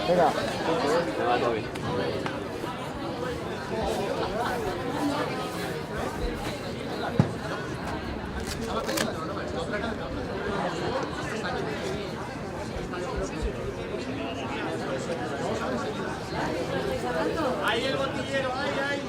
Venga. Ahí el botillero, ahí.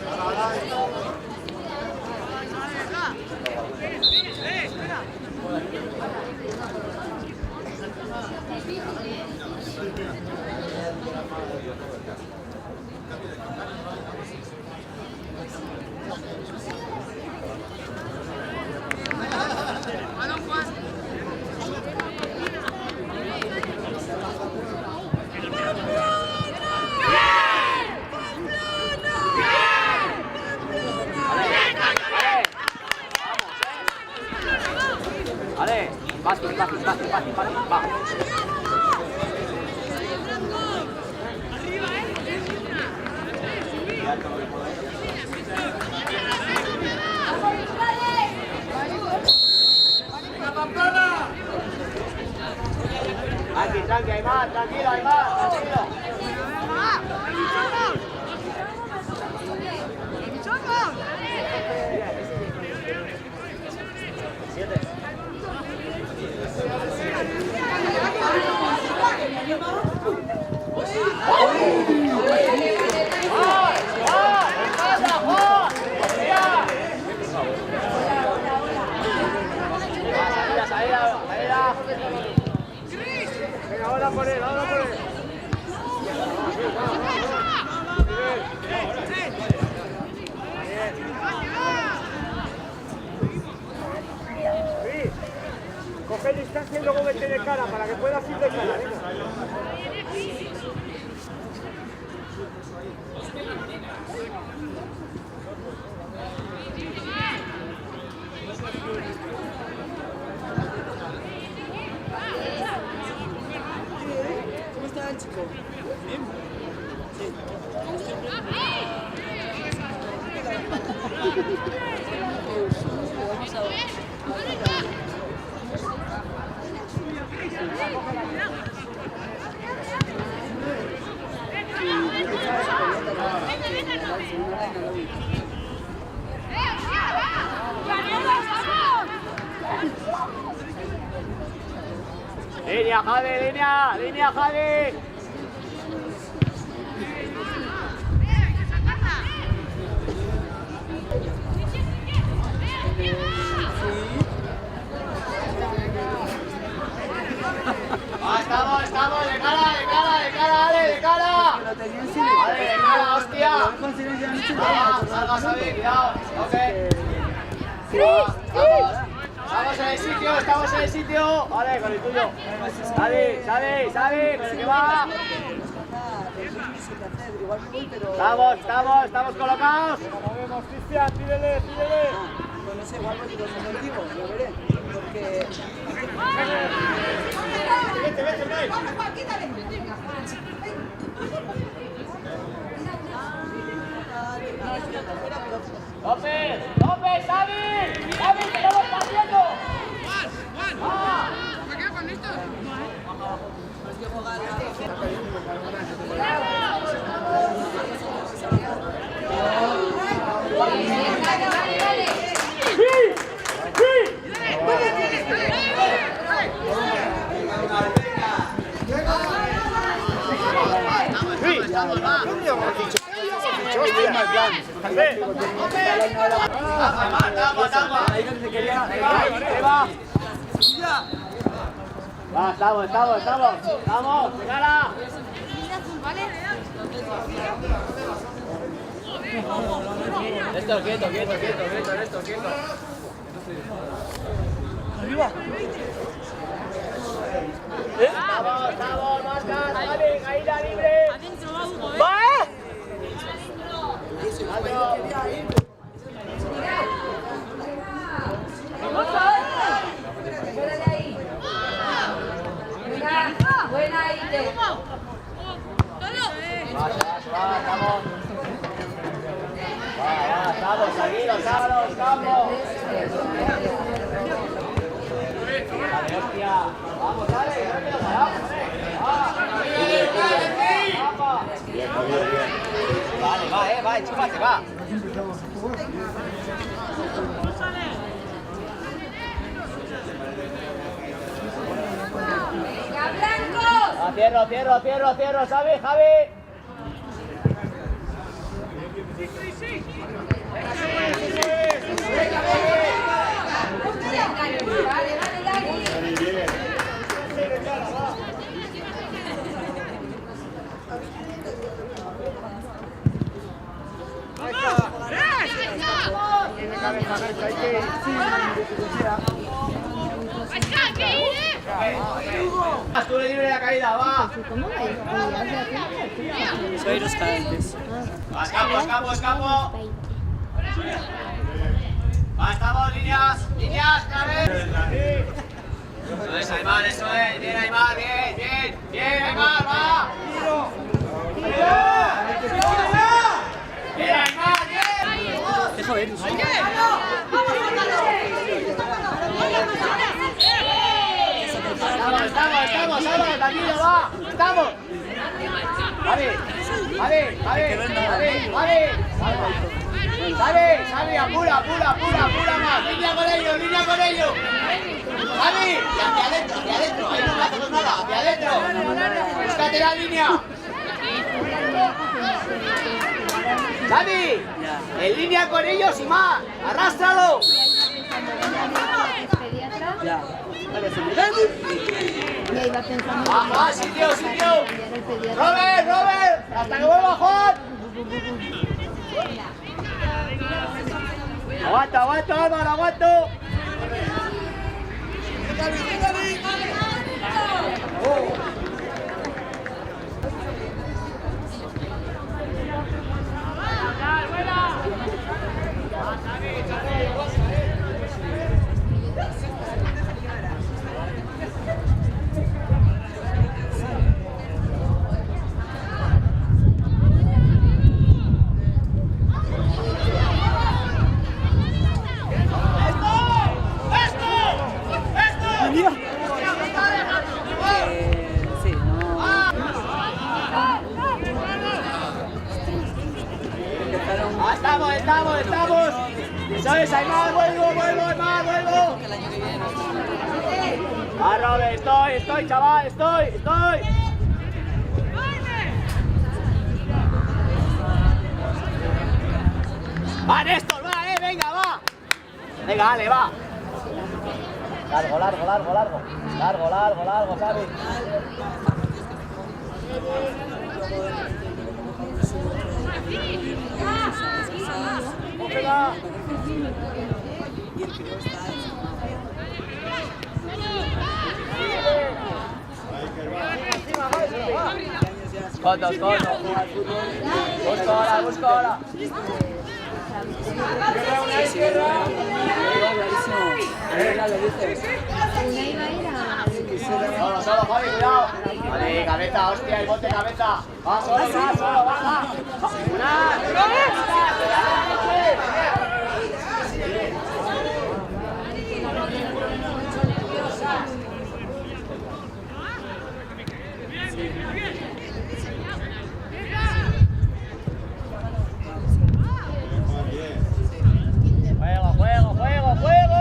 Vale, fácil, va. Tranqui, Aymar, tranquilo, Aymar, tranquilo. Salida. Venga, ahora por él. Sí. Coge distancia y luego vete de cara para que puedas ir de cara. ¿Cómo está el chico? Bien. Línea, Javi. Estamos, de cara, Ale, de cara. Ale, de cara, hostia. Salga, Javi, cuidado. Estamos en el sitio. Vale, con el tuyo. Sale, con el que va. Estamos colocados. Movemos, Cristian, pídele. Pues no sé, igual voy con el motivo, lo veré. Porque... Vete. ¡López, Xavi, ¿qué lo está haciendo? ¿Me quedo con esto? Estamos, de cara. Esto, quieto. Arriba. Estamos, marca, Javi, caída libre. Adentro va Hugo, ¡Va! Buena idea. Estamos, tranquilos, estamos. Dale, hostia. Vamos, dale, que no me quedo parado, joder. Vale, va, enchúfate, va. Venga, blancos. Cierro, Xavi, Javi. Vale, Dani. Tú libre de la caída, va. ¿Cómo va? Soy los cadentes. Escapo. Va, estamos, líneas, clave. Eso es, Aymar, eso es. Bien, Aymar, bien, Aymar, va. Bien, Aymar, bien. Dejo ver. Estamos, tranquilo, va. Estamos. Javi, apura más. Línea con ellos. Javi, hacia adentro. Ahí no hacemos nada, hacia adentro. Búscate la línea. Javi, en línea con ellos y más. Arrástralo. Ya. Ya iba pensando. Ajá, sitio. Robert, hasta que vuelva Juan. Aguanto, Álvaro, aguanto. Sí, no. Estamos. Eso es, Aymar, vuelvo. Ah, Robert, estoy, chaval, estoy. Va, Néstor, va, venga, va. Venga, dale, va. Largo, Xavi. Cógela. Dos. Busco ahora. Solo, Javi, cuidado. Vale, cabeza, hostia, el bote, cabeza. Va, solo, va. Juego.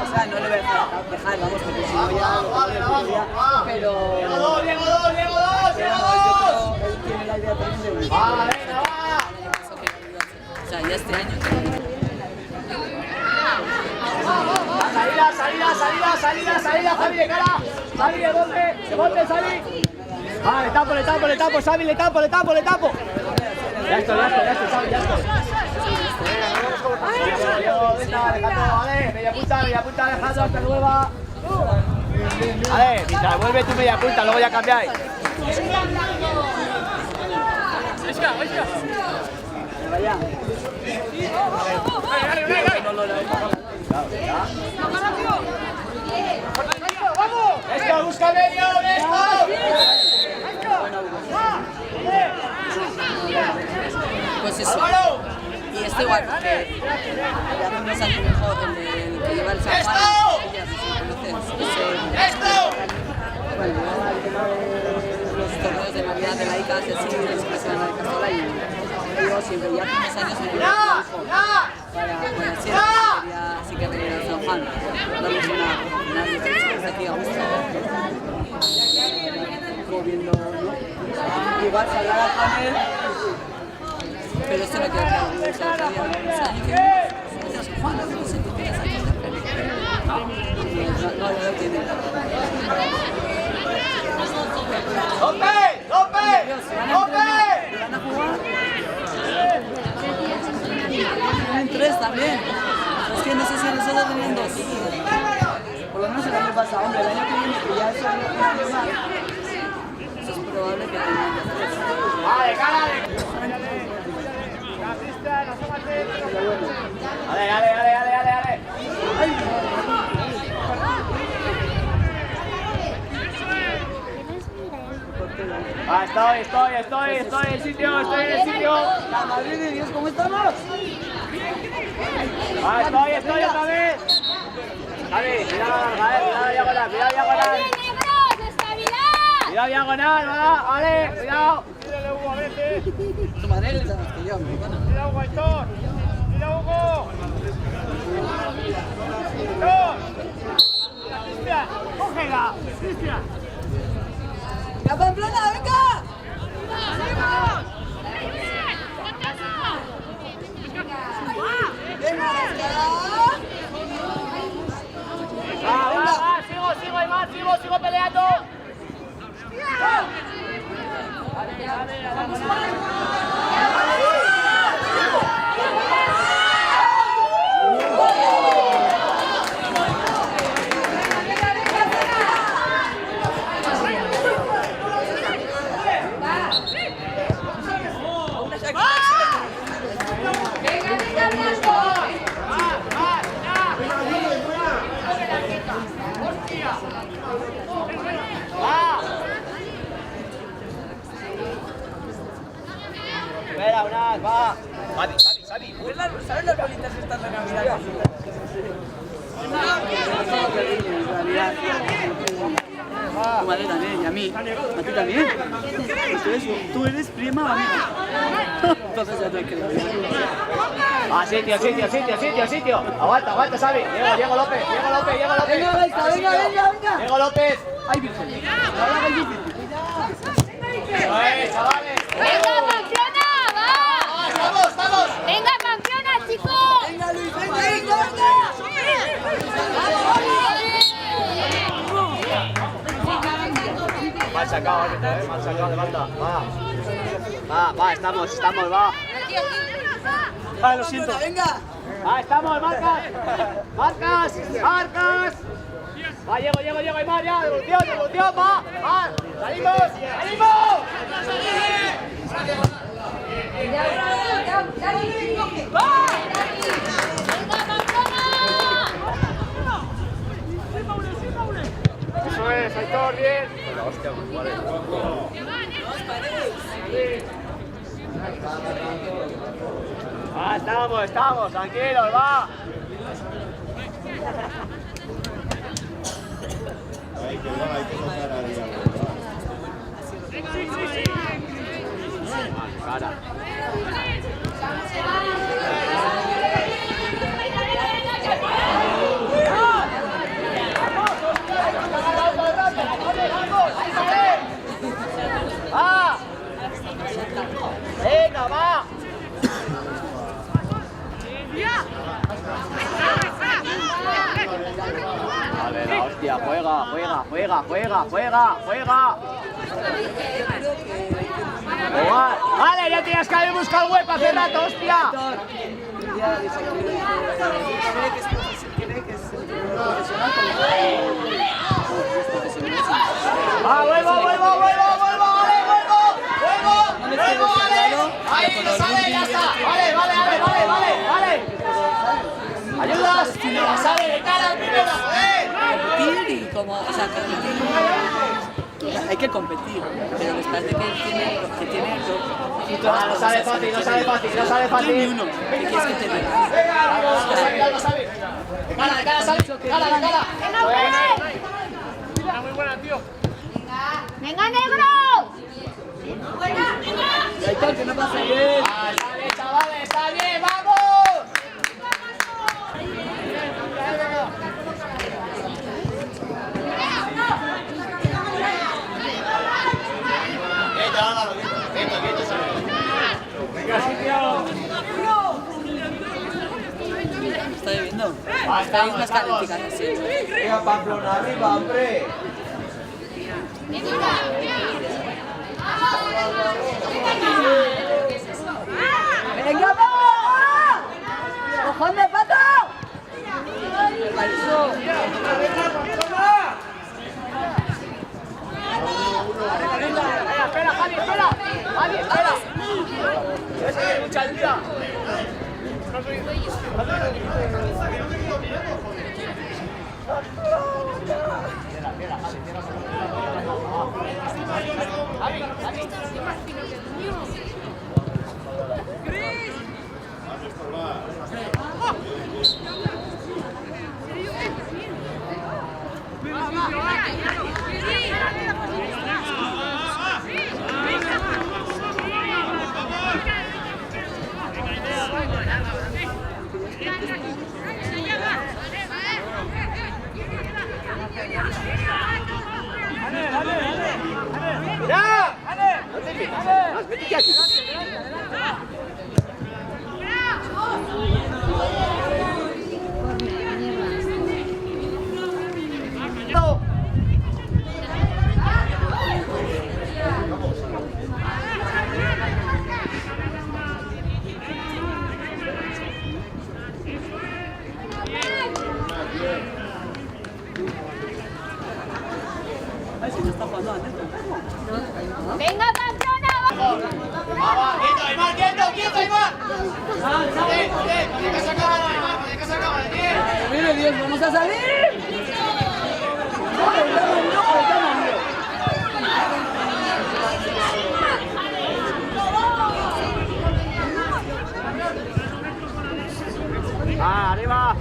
O sea, no le voy a dejar, vamos, porque si no ya lo Vale, pero... Diego 2. Él tiene la idea también de... Va, venga, va. O sea, ya este año... Salida, Javi de cara. Javi de bote, Javi. Ah, le tapo, Xavi, le tapo. Ya estoy, Xavi, ya estoy. Venga, Alejandro, vale, media punta, Alejandro, hasta nueva. Vale, mientras vuelve tu media punta, luego ya cambiáis. Vaya. Esto, busca medio, Pues eso. Álvaro. Y este igual, porque ya hace unos años mejor el que lleva el San Juan. Bueno, lleva el tema de los torneos de Navidad de la ICAS y así, siempre se van a la Castola y digo siempre, ya hace unos años me dijo para quería sí que venir al San Juan, darles una experiencia aquí a gusto, viendo, ¿no? Igual se hablará con él, pero esto no quiero que lo diga ese año que viene, es San Juan, no sé qué tienes aquí. No, ya lo tiene. ¡Lope! ¡Lope! ¡Lope! ¿Van a jugar? Tienen 3 también. Es que no sé si nosotros tenían 2. Por lo menos el año pasado, hombre, el año que viene, que ya es el año más. Eso es probable que tengan 3. ¡Vale, cara! ¡Ale! Ah, estoy en el sitio, La madre de Dios, ¿cómo estamos? Ah, estoy otra vez. Javi, cuidado diagonal. Cuidado diagonal, va, vale, cuidado. Mírale, Hugo, vete. Tu madre le da más que yo, mira. Mira, Hugo, Aitor. Mira, Hugo. Aitor. Cristian, cógela. Cristian. ¡La Pamplona, venga! Va, sigo peleando. Espera, Unas, va. Sabi. ¿Sabes las bolitas estas de Navidad? Tu madre también, y a mí. ¿A ti también? Tú eres prima o amiga. Entonces ya te creo. Ah, sitio. Aguanta, Sabi. Diego López. Venga. Diego López. ¡Ay, virgen! ¡Ahora que virgen! Chavales. ¡Venga, Pamplona! ¡Va! ¡Vamos! ¡Venga, Pamplona, chicos! ¡Venga, Luis! ¡Venga! Mal sacado, levanta. Va, estamos, va. ¡Ah, lo siento! ¡Venga! Va, estamos, marcas. Va, llego, Aymar, ya, devolución, va. ¡Salimos! Eso es, Aitor, bien. Hostia, vale. Estamos, tranquilos, va. Hay que tocar a Diego. Cara. ¡Va! ¡Venga, va! Vale, la hostia, juega. Vale, ya tienes que haber buscado el hueco hace rato, hostia. Vuelvo, vale. Ahí lo sale, ya está. Vale. Ayudas, sale de cara al primero, Tildi, como, o sea, hay que competir, pero les parece que tiene No sale fácil, no sale fácil, no sale fácil. ni uno. ¿Qué quieres que te diga? Vamos, Xavi, vamos, Xavi. De cara, Xavi. Cara, de cara. Muy buena, tío. ¡Venga, negro! Aitor, que no pasa bien. Está bien, chavales, está bien, vamos. ¿Está lloviendo? Está ahí unas calificaciones, sí. Venga, Pamplona, arriba, hombre. ¡Venga, vamos! ¡Cojón de pato! Espera, Javi, espera. Javi, espera. Eso tiene mucha ayuda. ¡Venga, Pamplona! Vamos, quieto, Aymar. Que se acaba, Aymar, que se acaba. ¡Mire Dios, vamos a salir! Arriba.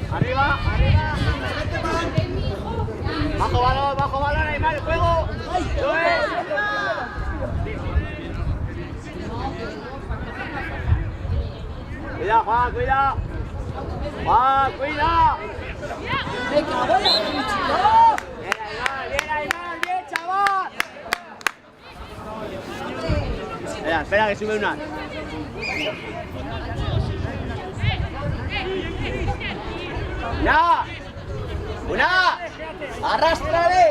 Bajo balón, Aymar, el juego. Cuidado, Juan, cuidado. ¡Me cago en la leche! Bien, Aymar, bien, chaval. Espera, que sube una. ¡Ya! ¡Una! ¡Arrástrale!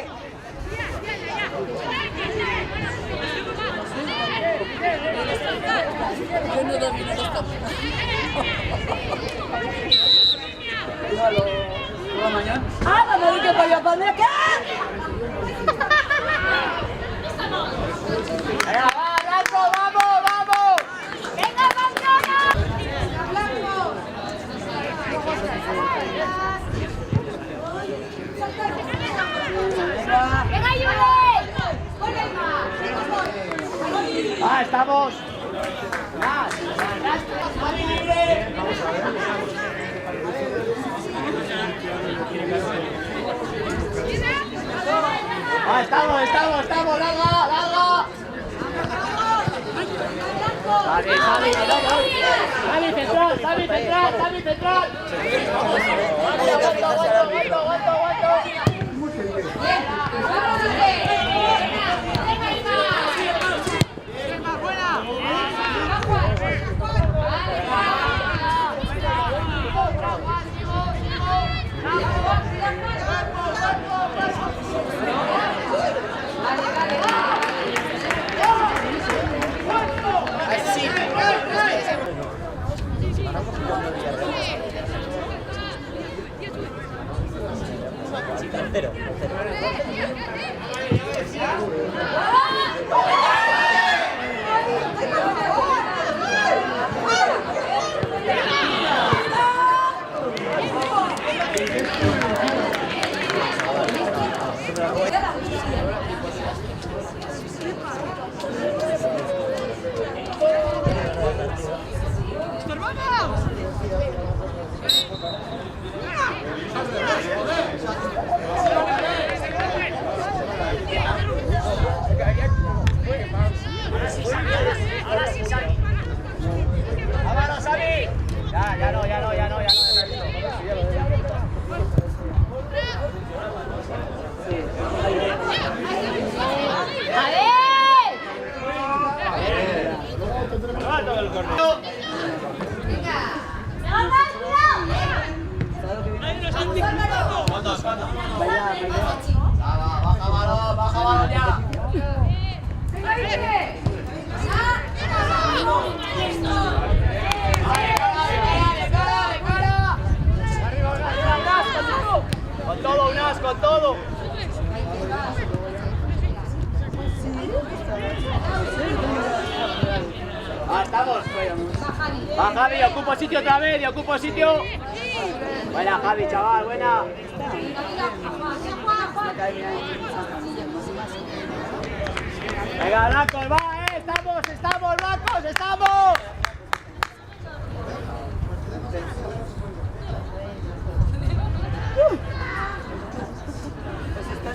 Yo no domino esto. ¿Por mañana? ¡Ah, la madre que vaya para mí acá! ¡Venga, va, Blanco, vamos! ¡Venga, Pamplona! ¡Venga, Julen! Estamos. Estamos, larga. Xavi, central. Aguanto. Baja balón ya. Con todo, Unas, con todo. Estamos. Va Javi, ocupo sitio otra vez, y ocupo sitio. Buena Javi, chaval, buena. Venga, blancos, va, estamos, blancos, estamos.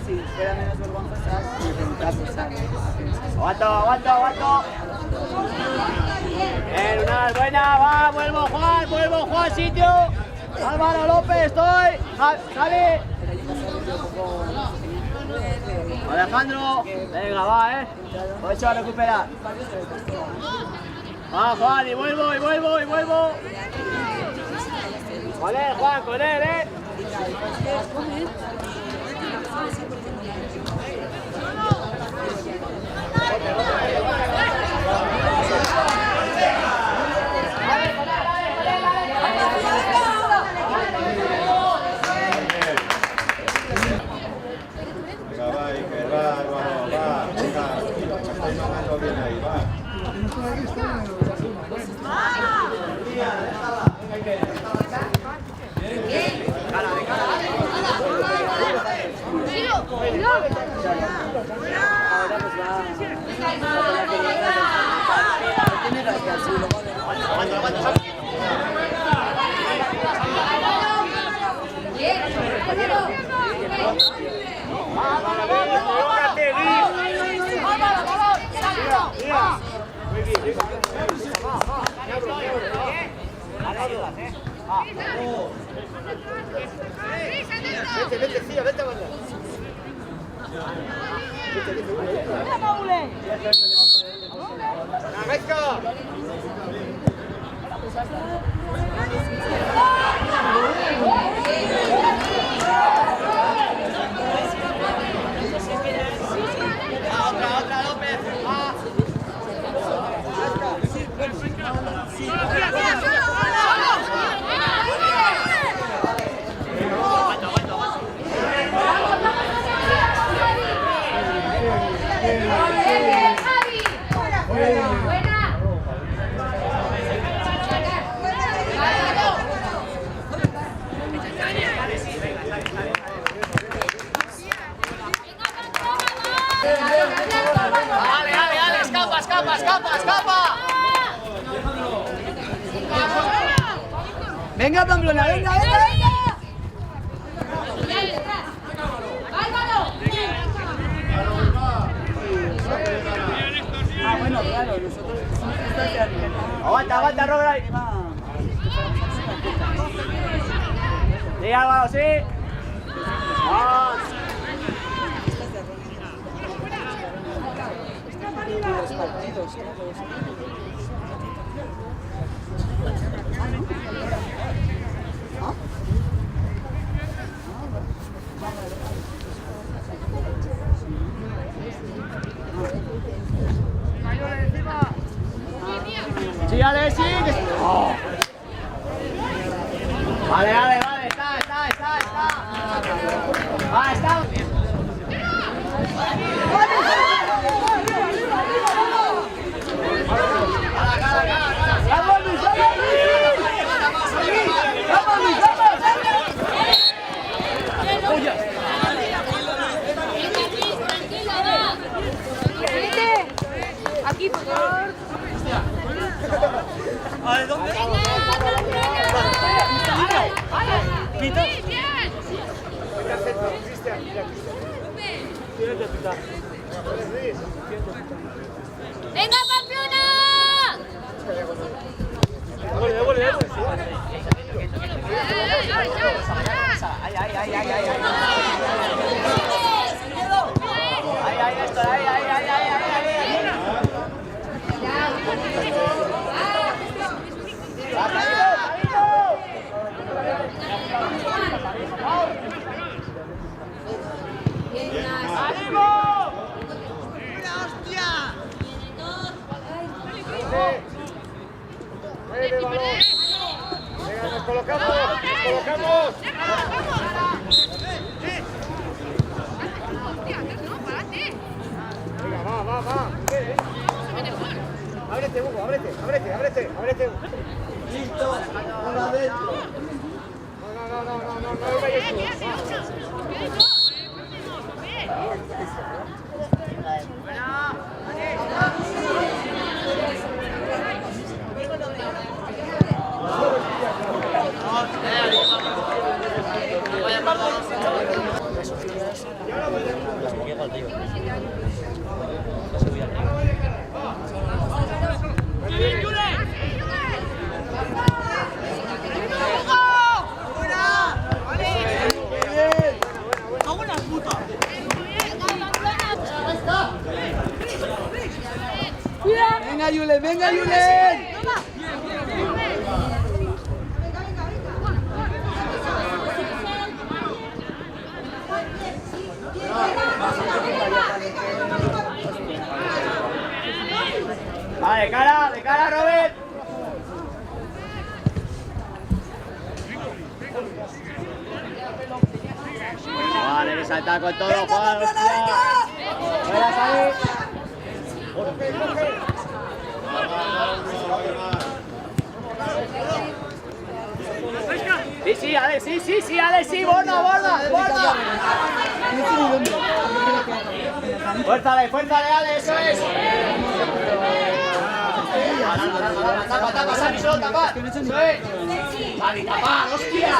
Si fuera menos vergonzosa, me preguntaba por saco. Aguanto. Bien, Unas, buena, va, vuelvo Juan, sitio. Álvaro López, estoy. Javi. Alejandro, venga, va, Lo he hecho a recuperar. Va, Juan, y vuelvo. Con él, Juan, con él, Vete, Otra, López. Escapa. Venga, Pamplona, venga. Bueno, claro, nosotros... Aguanta, Robert. Sí, Álvaro, sí. Los partidos, Sí, Ale, sí. Oh. Vale, está. Está. Aquí, por favor. ¿De dónde? ¡Venga, Pamplona! colocamos. Venga, va. Ábrete, Hugo, ábrete. Listo. Una adentro. No lo vayas tú. Venga, Julen. De cara, Robert. Vale, que salta con todo, Juan. Fuera, Sari. Sí, Ale, sí, borda. Fuérzale, Ale, eso es. Tapa, Sami, solo tapa. Eso es. Sami, tapa, hostia.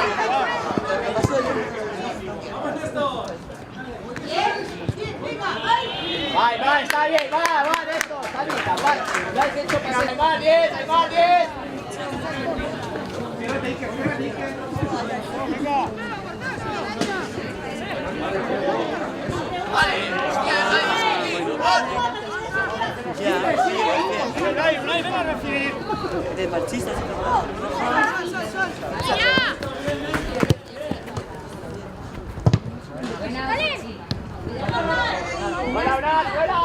Va, está bien, va, de esto. Sami, tapa. Ya has hecho pasar. Hay más 10. Venga a recibir. De marchistas. Fuera, Brad, fuera.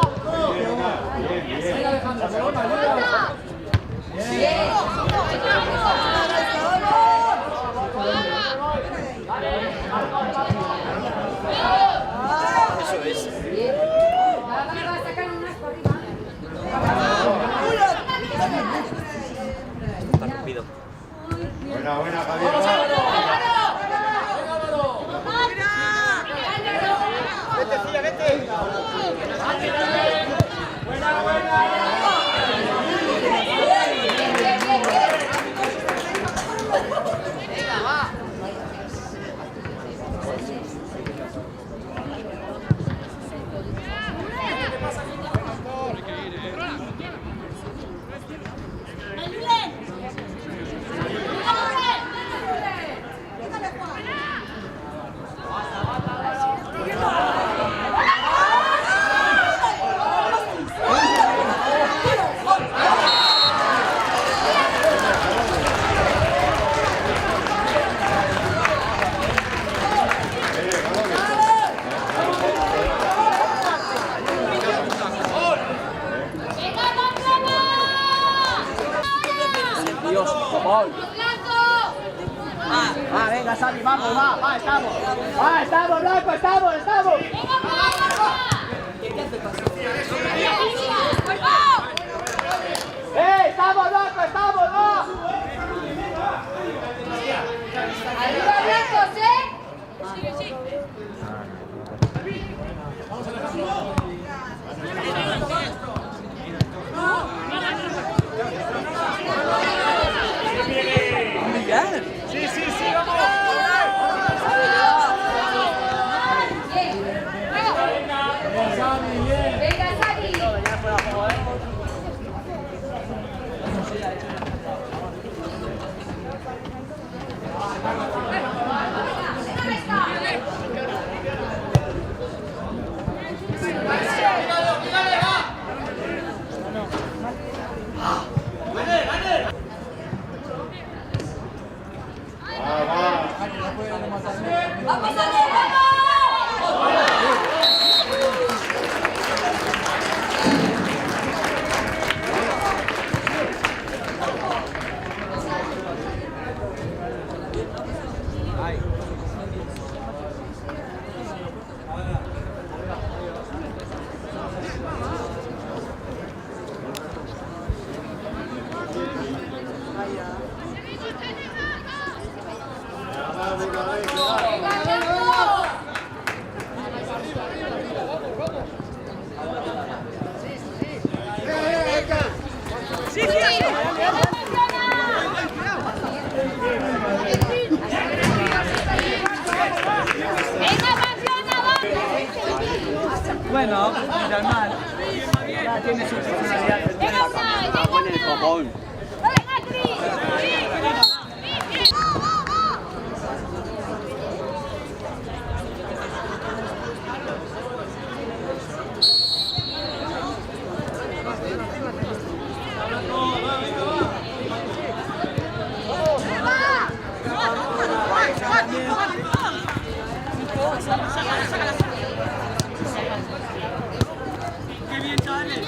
Eso es. Está rompido. Buena, Javier. Vete. Venga, Sami, vamos, estamos. Estamos, Blanco, estamos. Estamos, Blanco, estamos, va. Arriba, Blancos, Sí. Sí, vamos. Venga, Sami. ¡Vamos a Bueno, normal. Ya tiene su personalidad. Con el copón. ¡Qué bien, chavales!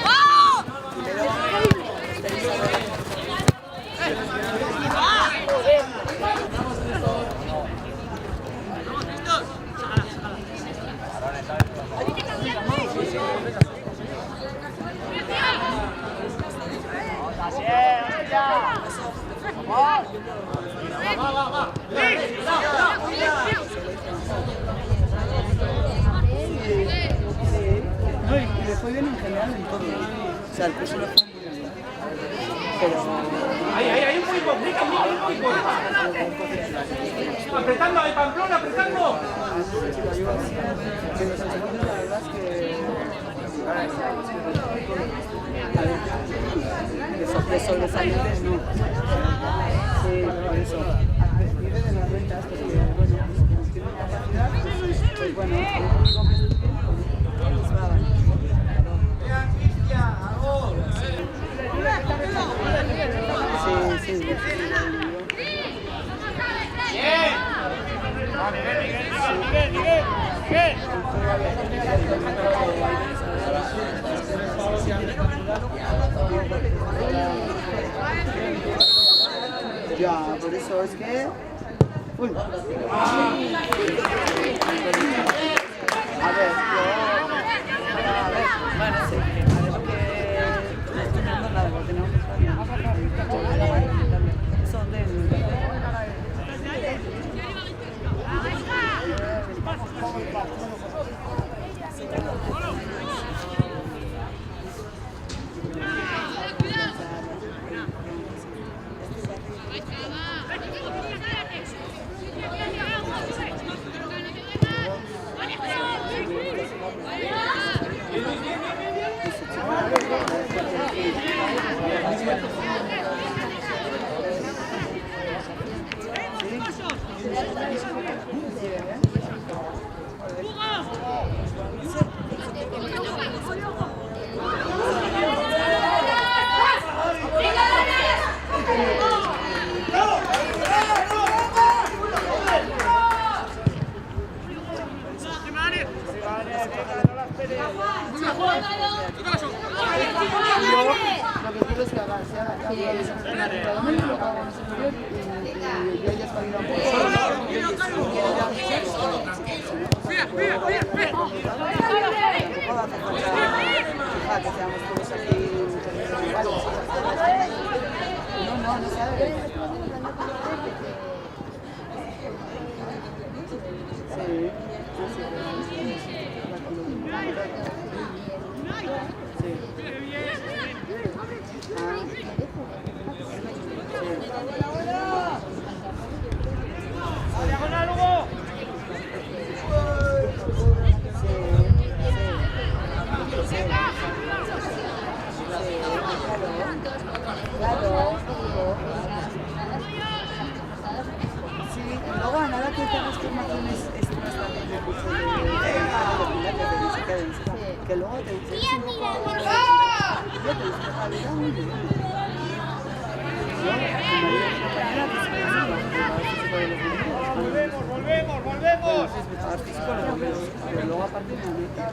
No, y le fue bien en general en todo. O sea, el curso le fue muy bien. Pero... ¡Ahí, un poquito! ¡Apretando, ahí, Pamplona, apretando! Pero la verdad es que... De sobresalientes no. Sí, por eso. Vive de las rentas porque, bueno, como tiene capacidad, pues bueno, el único que les va a dar. Sí. Bien. Vale, Miguel. Ya, por eso es que... Uy. A ver, bueno, sí. A ver, porque... No estoy mirando nada, porque tenemos que estar bien. ¿Eso dónde? Lo que quiero es que haga, se haga no sabe. Luego a nada que tengas formaciones extras también de curso de que luego te uses muy bien. Volvemos. Pero luego aparte de la meta,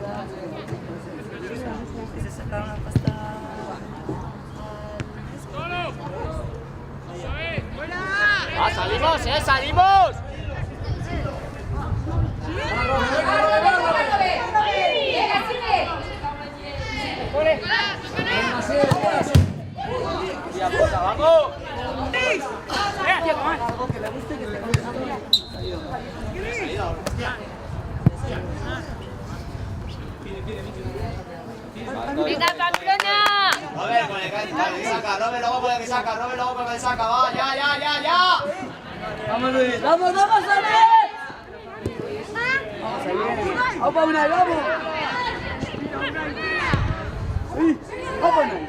se sacaron la pasta. ¡Salimos, salimos! ¡Vamos! Algo que le guste que te ¡Venga, Pamplona! Robert, con el que saca, Robert, luego con el que saca, Robert, luego con el que saca, va, ya. ¡Vamos, Luis! ¡Vamos, Luis! ¡Vamos, ahí! ¡Vamos, Unai, vamos! Open ahí.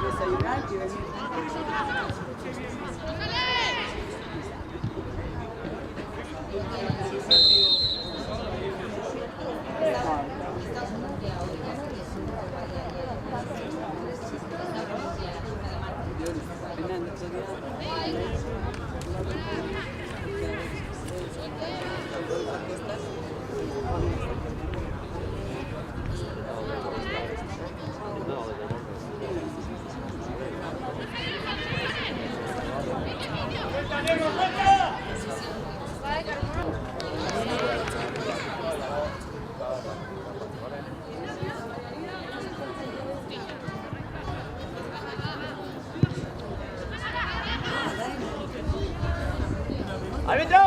Desayunar y venir. ¡Árbitro!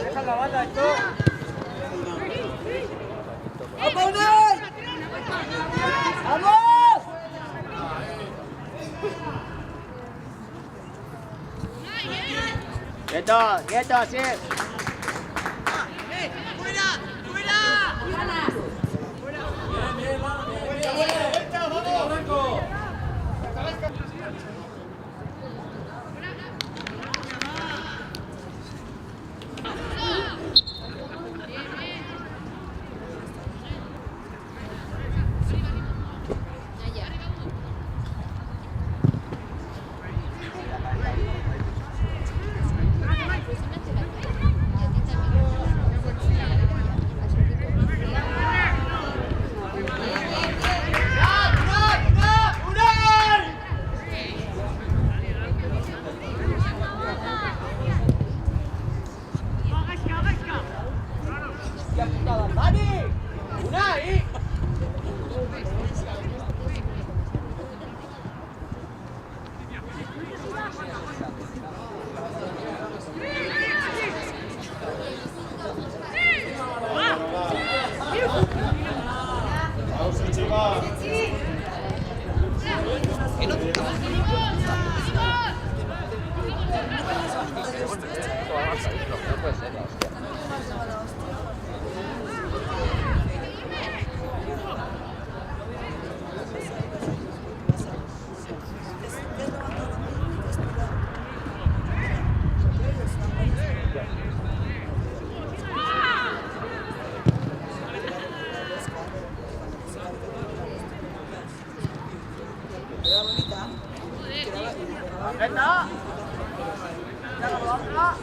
Deja la banda, esto. ¡Vamos! Quieto, quieto, así. Estamos, va.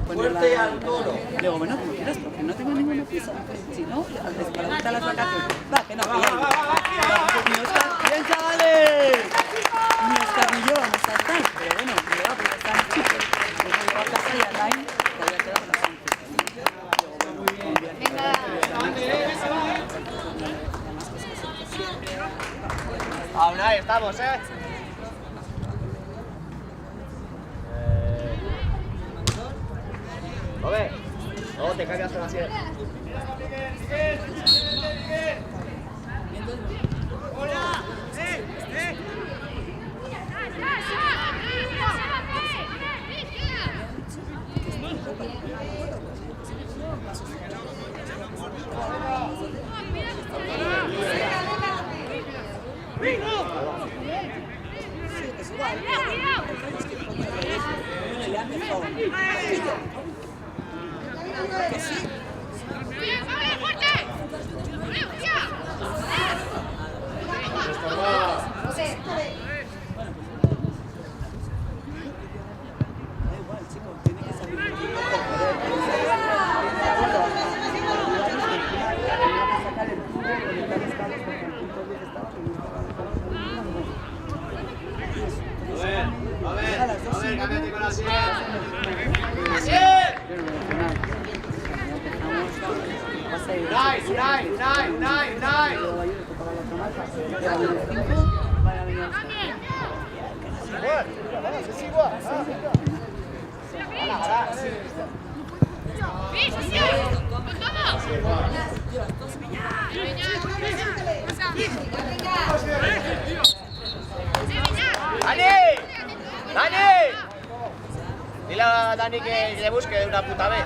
Fuerte al toro. Luego, bueno, como quieras, porque no tengo ninguna prisa. Si no, para las vacaciones. Va, que no, que ya. ¡Bien, chavales! Ni Oscar ni yo vamos a estar, pero bueno, cuidado, porque están chicos. Yo llego a casa y a Rain todavía quedamos las 11. Venga. estamos, Joder, luego te cambias con la sierra. Hola. A ver, cámbiate con la sierra. Unai. Es igual. ¡Dani! Dile a Dani que le busque de una puta vez.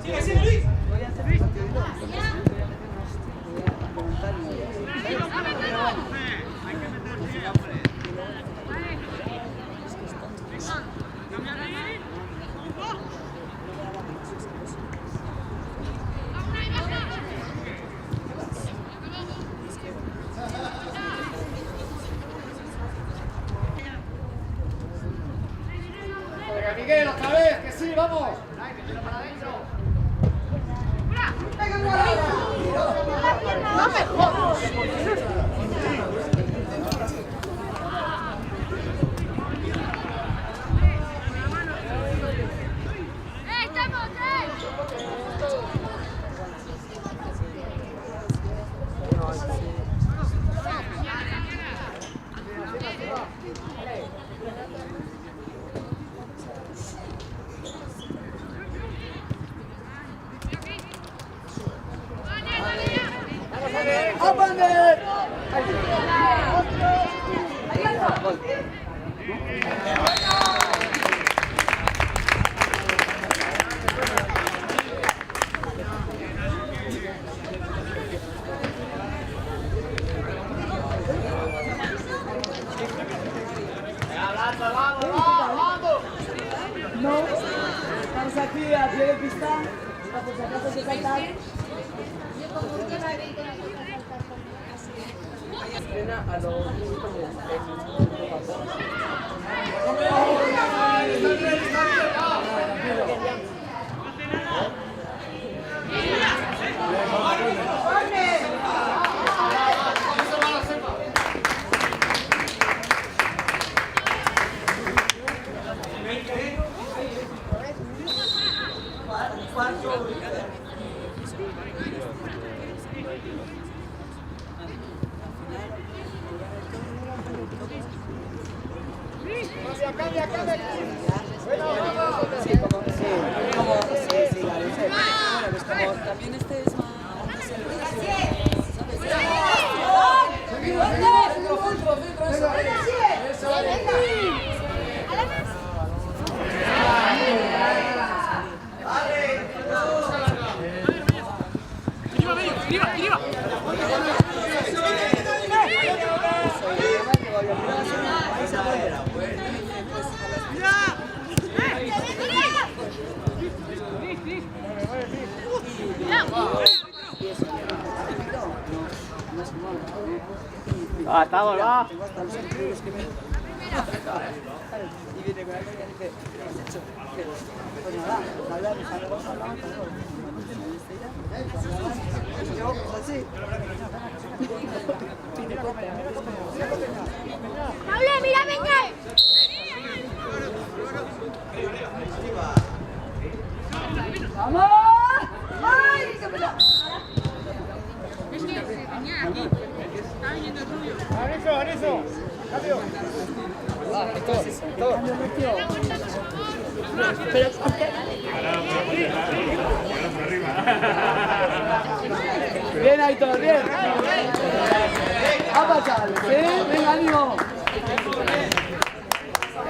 Sigue, Luis. Miguel, otra vez, que sí, vamos. No me jodas. No, estamos aquí a pie de pista, por si acaso se saltan. A los también este es más... Ah, estamos, va. Y viene con alguien y dice, ¿qué has hecho? Pues nada, habla, mis amigos hablaban con todo. Yo, así. ¡Pablo, mira, venga! Bien, Aitor, bien. Vamos, chavales, ¿eh? Venga, ánimo.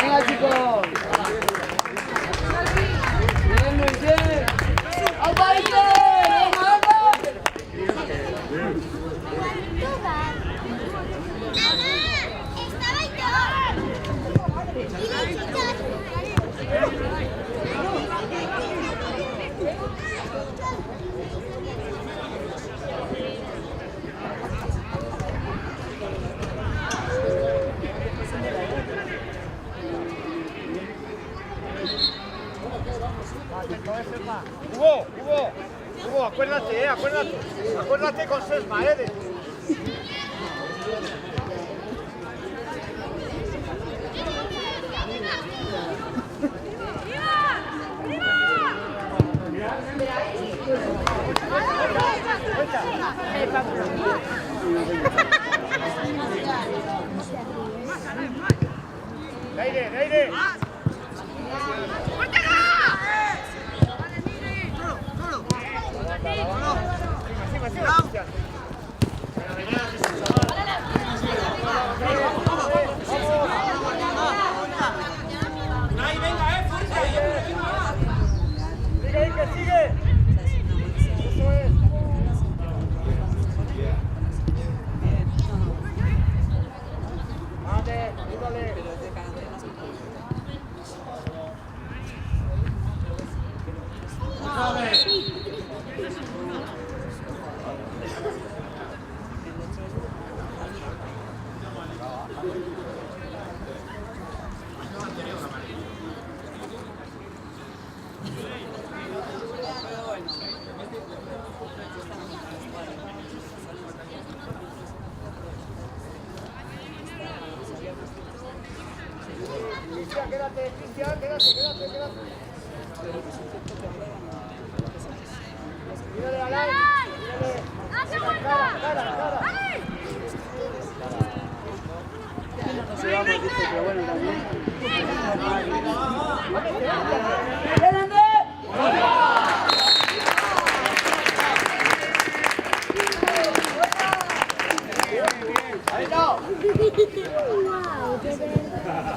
Venga, chicos. Bien, muy bien. ¡Vamos, Aitor! Hugo, acuérdate con Sesma, de aire. Sigue. Eso es. Quédate, Cristian, quédate. Mírale a Lai, mírale. Cara. No se vamos, dice, pero bueno, también. Ahí no.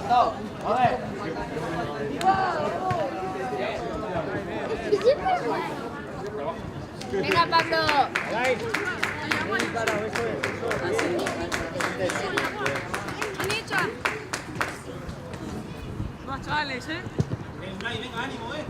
No, a ver. Venga, Pablo. Más chavales, ¿eh? Venga, ánimo, Unai.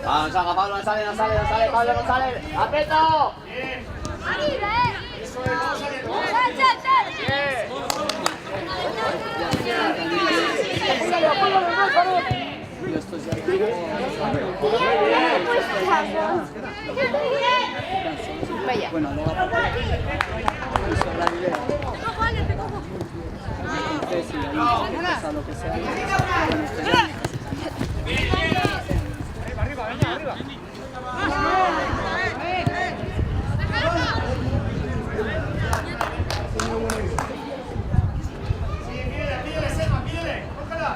Vamos, saca, Pablo, no sale, Pablo, no sale. ¡Aprieto! Yo estoy ya bueno, luego lo que sea. Arriba. Pídele, cógela.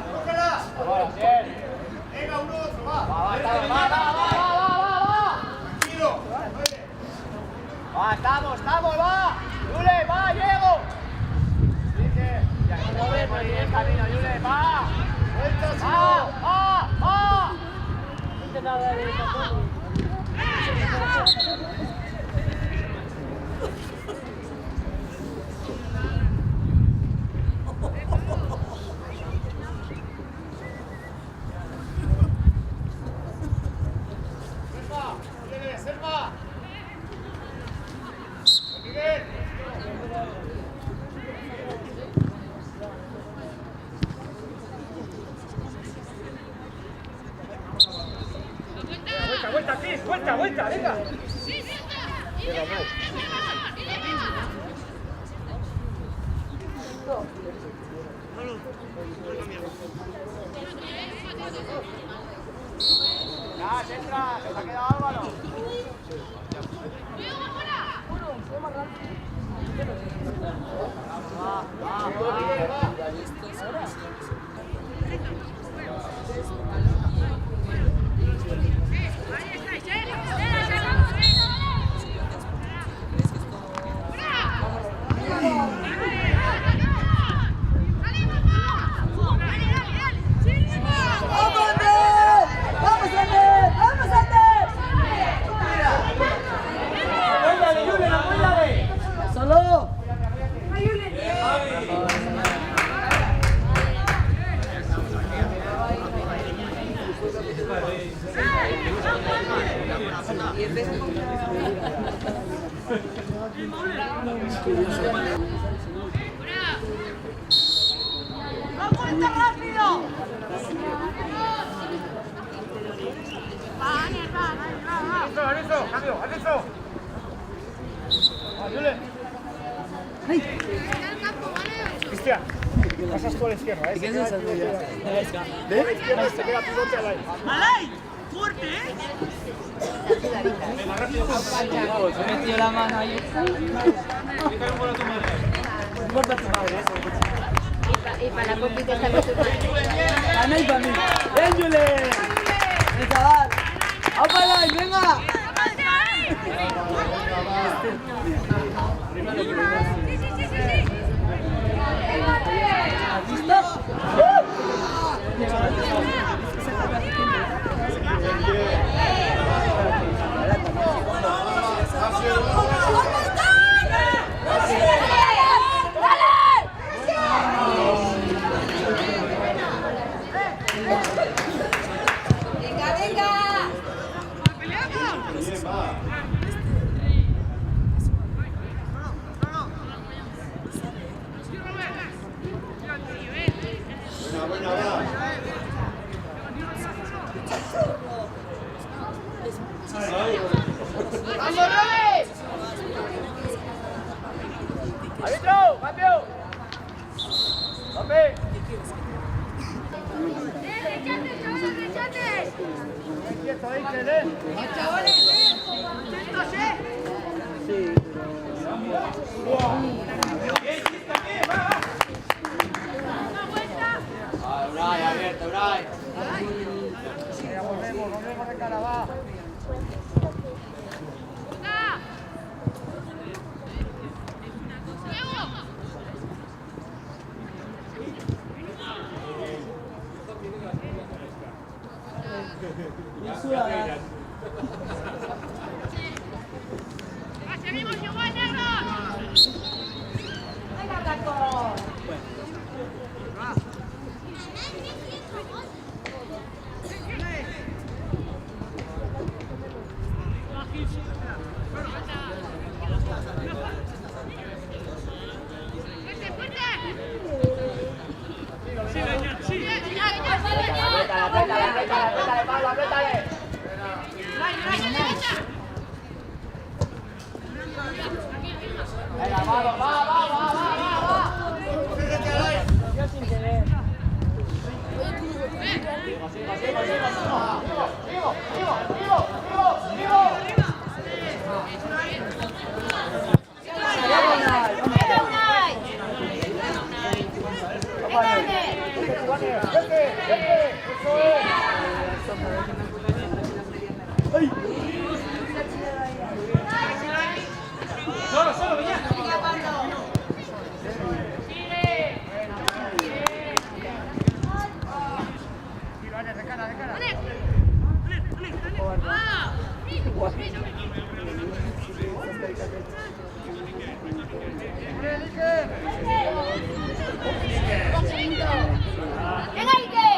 Venga, uno, otro, va. Tranquilo. Estamos, va. Yule, va, llego. Ya no ve por el camino, Yule, va. Va. Selma. Vuelta, vuelta, venga. Ya, entra, se ha quedado Álvaro. ¡Solo! Aviso, cambio, aviso. Julen. Cristian, pasas tú a la izquierda, ¿eh? ¿Qué es eso? A la izquierda se queda pivote al aire. ¡Alay! ¡Fuerte, eh! Se metió la mano ahí. Importa tu madre, eso. Y para la compita está con tu madre. A mí y para mí. ¡Ven, Julen! ¡El chaval! ¡Apala, venga! Venga, venga. ¡Vamos, Robes! ¡Árbitro! ¡Cambio! ¡Rompe! ¡Quieto, Iker, eh! Bray, abierto, Bray. Venga, volvemos de cara, va. ¡Seguimos igual, negro! Apriétale, Pablo, apriétale. Venga, vamos, va. Solo, venga. De cara. ¡Venga, Iker!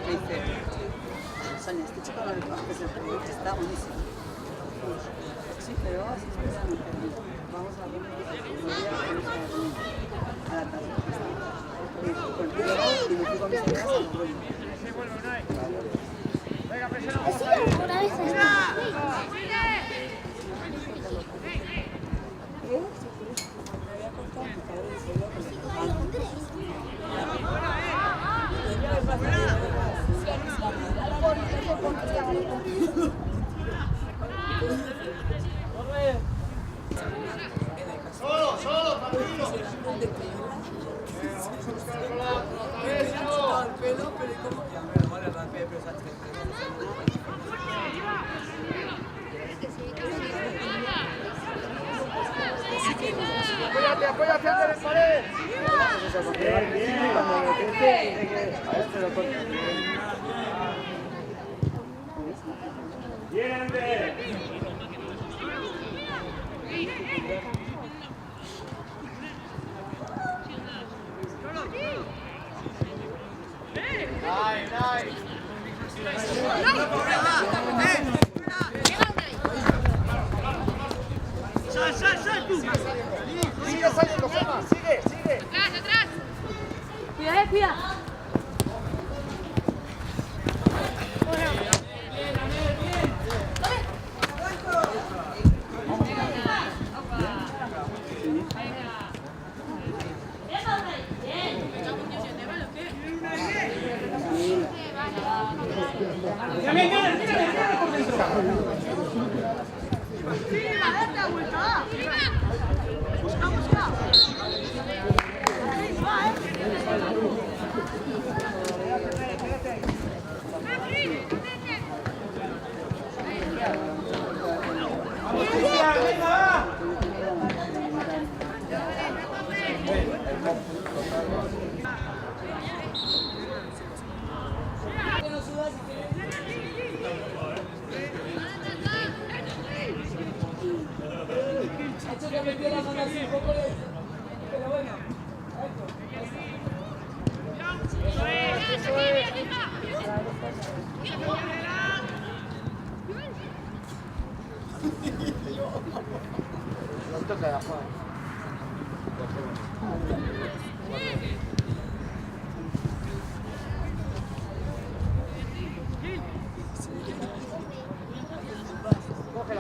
me dice, Sonia, este chico no le conoces el proyecto, está buenísimo. Sí, pero vamos a ver a la tarde. Y me fui con mis amigas a los rollos. Una vez Solo, tranquilo. Apóyate ante la pared. Sal, tú. Sigue saliendo, Gemma, sigue. atrás. Cuidado, cuidado.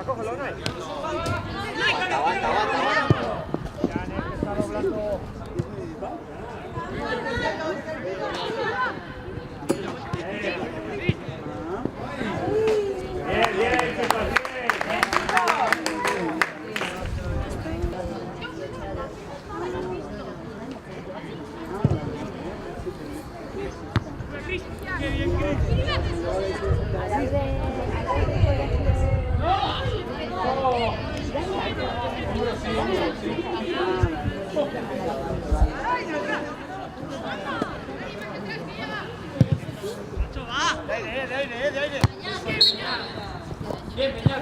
Cógelo, Nay. Aguanta. Está doblando. Bien, chicos,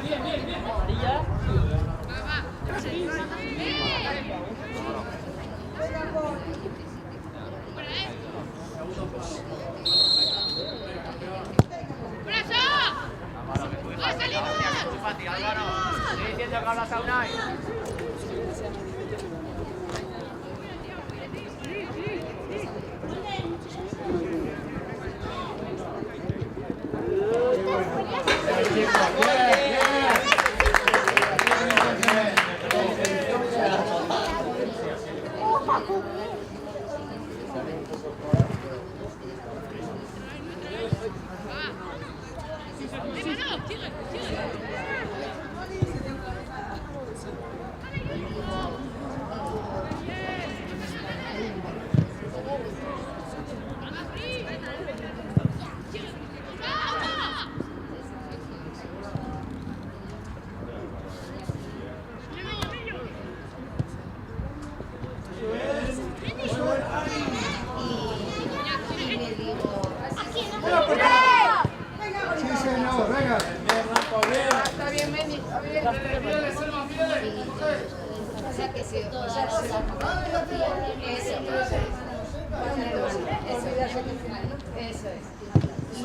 Eso es.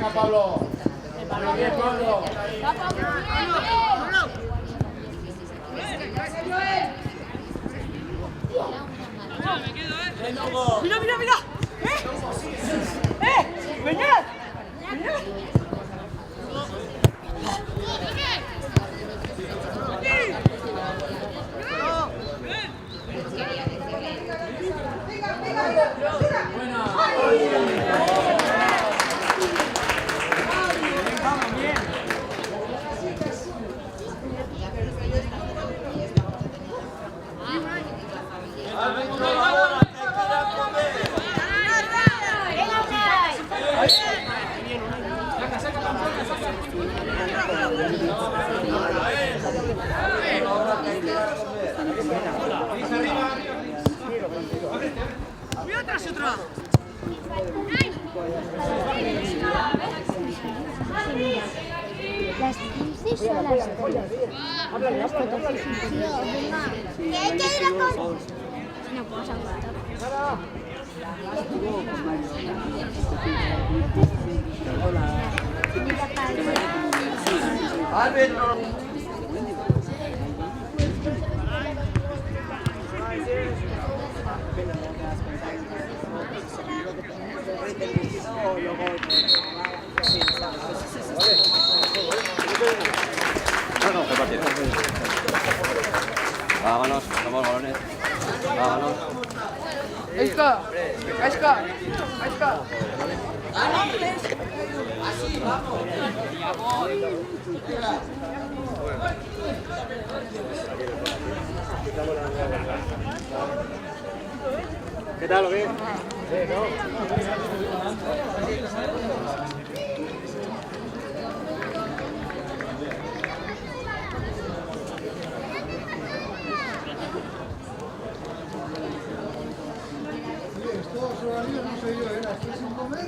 Venga, Pablo. Muy bien, Pablo. Mira, mira, mira. Venid. Mira atrás otra. Las 15 son las 3. Las fotosesiones. ¿Qué hay que ir a con? No podemos aguantar. Árbitro. Vámonos, tomamos balones. Vámonos. Aizka. Así, vamos. ¿Qué tal, lo ves? Todos horarios, no sé yo, ¿las 3 sin comer?